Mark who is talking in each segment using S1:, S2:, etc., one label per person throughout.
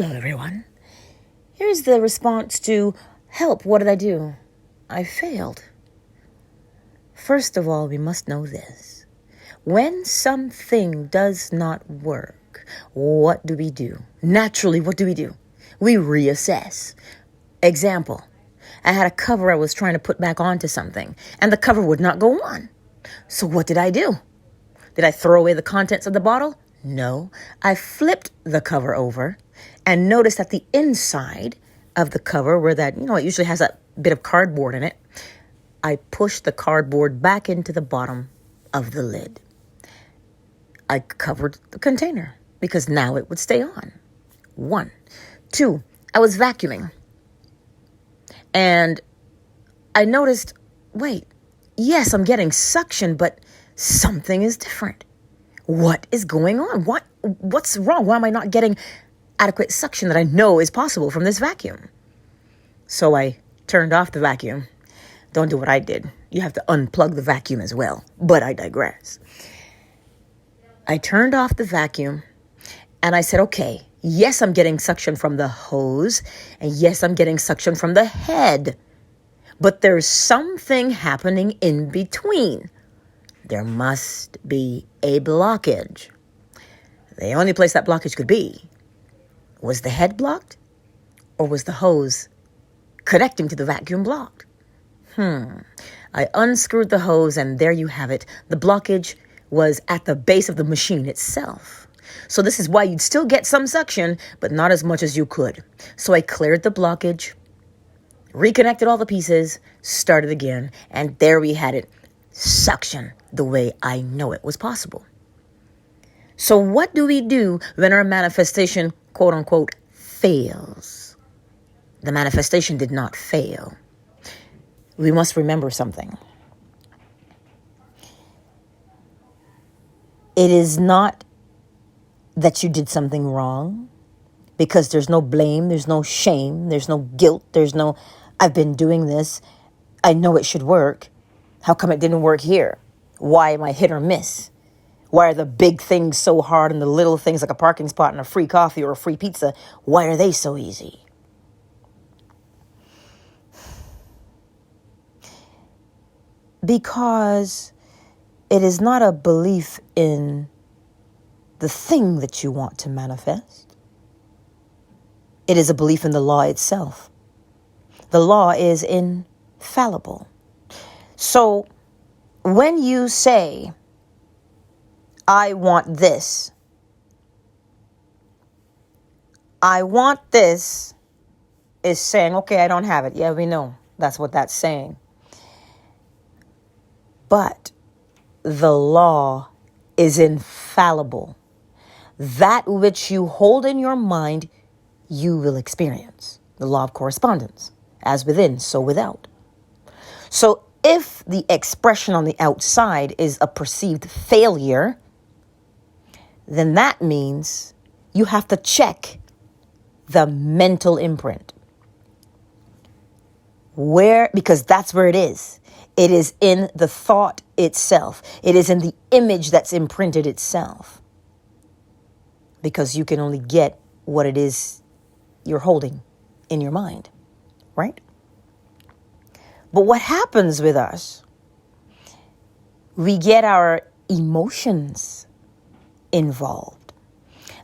S1: Hello, everyone. Here's the response to help. What did I do? I failed. First of all, we must know this. When something does not work, what do we do? Naturally, what do? We reassess. Example, I had a cover I was trying to put back onto something, and the cover would not go on. So what did I do? Did I throw away the contents of the bottle? No. I flipped the cover over and noticed that the inside of the cover, where that, it usually has a bit of cardboard in it, I pushed the cardboard back into the bottom of the lid. I covered the container because now it would stay on. 1. 2, I was vacuuming. And I noticed, wait, yes, I'm getting suction, but something is different. What is going on? What's wrong? Why am I not getting adequate suction that I know is possible from this vacuum? So I turned off the vacuum. Don't do what I did. You have to unplug the vacuum as well. But I digress. I turned off the vacuum and I said, okay, yes, I'm getting suction from the hose. And yes, I'm getting suction from the head. But there's something happening in between. There must be a blockage. The only place that blockage could be, was the head blocked or was the hose connecting to the vacuum blocked? I unscrewed the hose and there you have it. The blockage was at the base of the machine itself. So this is why you'd still get some suction, but not as much as you could. So I cleared the blockage, reconnected all the pieces, started again, and there we had it. Suction the way I know it was possible. So what do we do when our manifestation, quote unquote, fails? The manifestation did not fail. We must remember something. It is not that you did something wrong, because there's no blame, there's no shame, there's no guilt, there's no, I've been doing this, I know it should work. How come it didn't work here? Why am I hit or miss? Why are the big things so hard and the little things like a parking spot and a free coffee or a free pizza, why are they so easy? Because it is not a belief in the thing that you want to manifest. It is a belief in the law itself. The law is infallible. So when you say, I want this, is saying, okay, I don't have it. Yeah, we know. That's what that's saying. But the law is infallible. That which you hold in your mind, you will experience. The law of correspondence. As within, so without. So if the expression on the outside is a perceived failure, then that means you have to check the mental imprint. Because that's where it is. It is in the thought itself. It is in the image that's imprinted itself. Because you can only get what it is you're holding in your mind, right? But what happens with us, we get our emotions involved.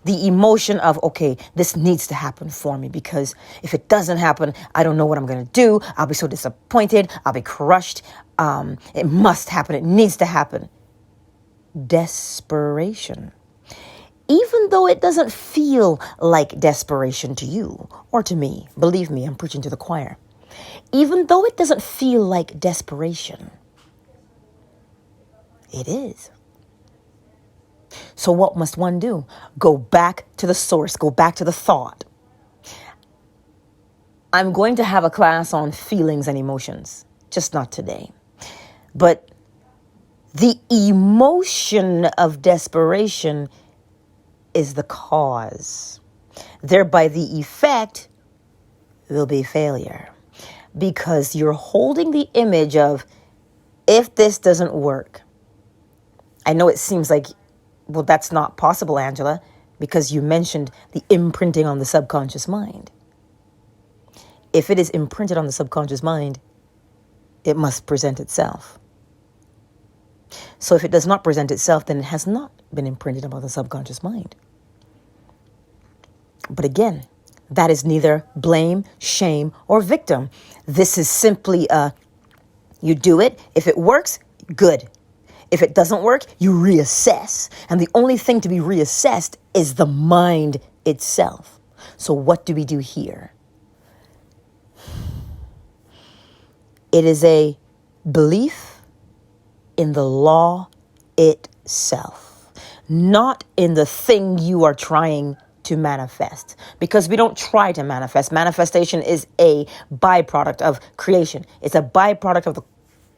S1: The emotion of, okay, this needs to happen for me because if it doesn't happen, I don't know what I'm going to do. I'll be so disappointed. I'll be crushed. It must happen. It needs to happen. Desperation. Even though it doesn't feel like desperation to you or to me, believe me, I'm preaching to the choir. Even though it doesn't feel like desperation, it is. So what must one do? Go back to the source. Go back to the thought. I'm going to have a class on feelings and emotions, just not today. But the emotion of desperation is the cause. Thereby the effect will be failure. Because you're holding the image of, if this doesn't work, I know it seems like, well, that's not possible, Angela. because you mentioned the imprinting on the subconscious mind. If it is imprinted on the subconscious mind, it must present itself. So if it does not present itself, then it has not been imprinted upon the subconscious mind. But again, that is neither blame, shame, or victim. This is simply you do it. If it works, good. If it doesn't work, you reassess. And the only thing to be reassessed is the mind itself. So what do we do here? It is a belief in the law itself, not in the thing you are trying to manifest, because we don't try to manifest. Manifestation is a byproduct of creation. It's a byproduct of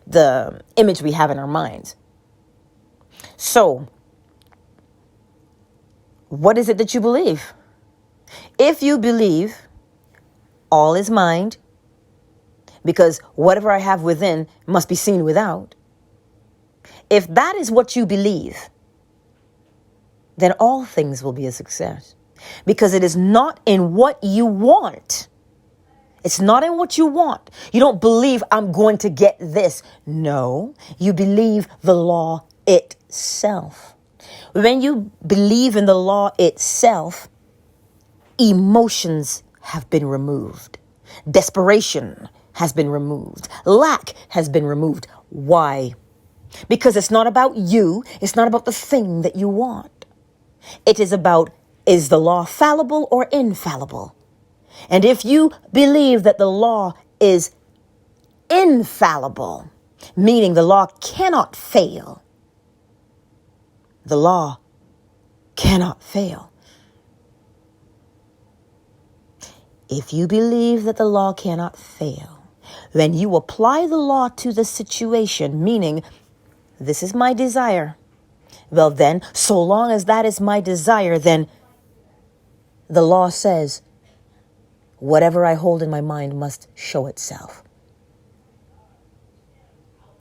S1: the image we have in our minds. So, what is it that you believe? If you believe all is mind, because whatever I have within must be seen without, if that is what you believe, then all things will be a success. Because it is not in what you want. It's not in what you want. You don't believe I'm going to get this. No, you believe the law itself. When you believe in the law itself, emotions have been removed. Desperation has been removed. Lack has been removed. Why? Because it's not about you. It's not about the thing that you want. It is about, is the law fallible or infallible? And if you believe that the law is infallible, meaning the law cannot fail, the law cannot fail. If you believe that the law cannot fail, then you apply the law to the situation, meaning this is my desire. Well then, so long as that is my desire, then the law says, whatever I hold in my mind must show itself.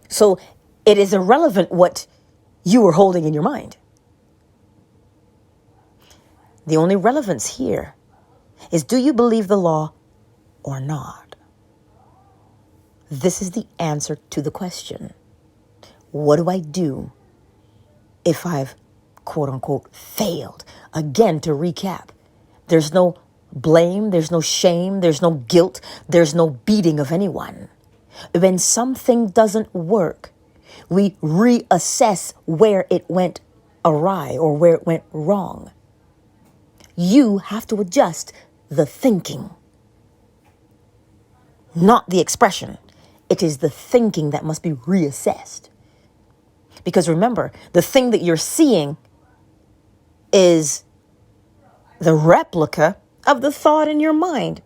S1: So it is irrelevant what you are holding in your mind. The only relevance here is, do you believe the law or not? This is the answer to the question. What do I do if I've, quote unquote, failed? Again, to recap, there's no blame, there's no shame, there's no guilt, there's no beating of anyone. When something doesn't work, we reassess where it went awry or where it went wrong. You have to adjust the thinking, not the expression. It is the thinking that must be reassessed. Because remember, the thing that you're seeing is the replica of the thought in your mind.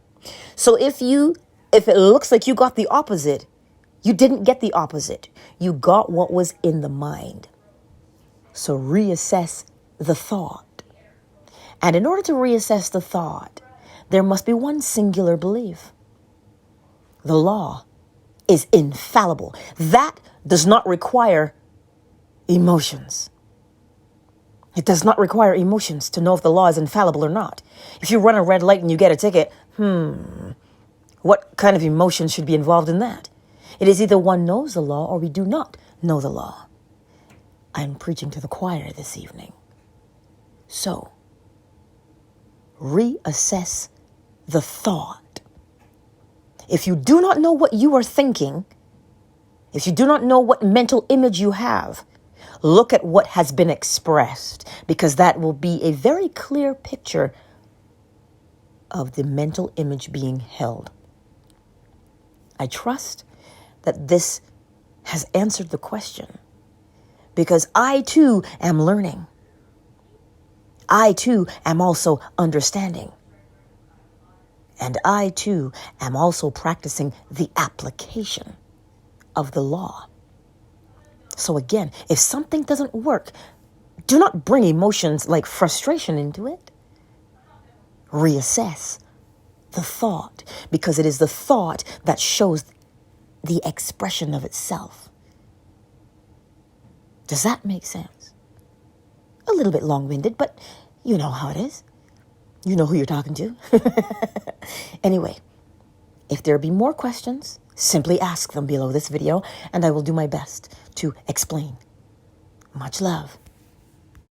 S1: So if it looks like you got the opposite, you didn't get the opposite. You got what was in the mind. So reassess the thought. And in order to reassess the thought, there must be one singular belief. The law is infallible. That does not require emotions. It does not require emotions to know if the law is infallible or not. If you run a red light and you get a ticket, what kind of emotion should be involved in that? It is either one knows the law or we do not know the law. I'm preaching to the choir this evening. So, reassess the thought. If you do not know what you are thinking, if you do not know what mental image you have, look at what has been expressed, because that will be a very clear picture of the mental image being held. I trust that this has answered the question, because I too am learning. I too am also understanding. And I too am also practicing the application of the law. So again, if something doesn't work, do not bring emotions like frustration into it. Reassess the thought, because it is the thought that shows the expression of itself. Does that make sense? A little bit long-winded, but You know how it is. You know who you're talking to. Anyway, if there be more questions, simply ask them below this video, and I will do my best to explain. Much love.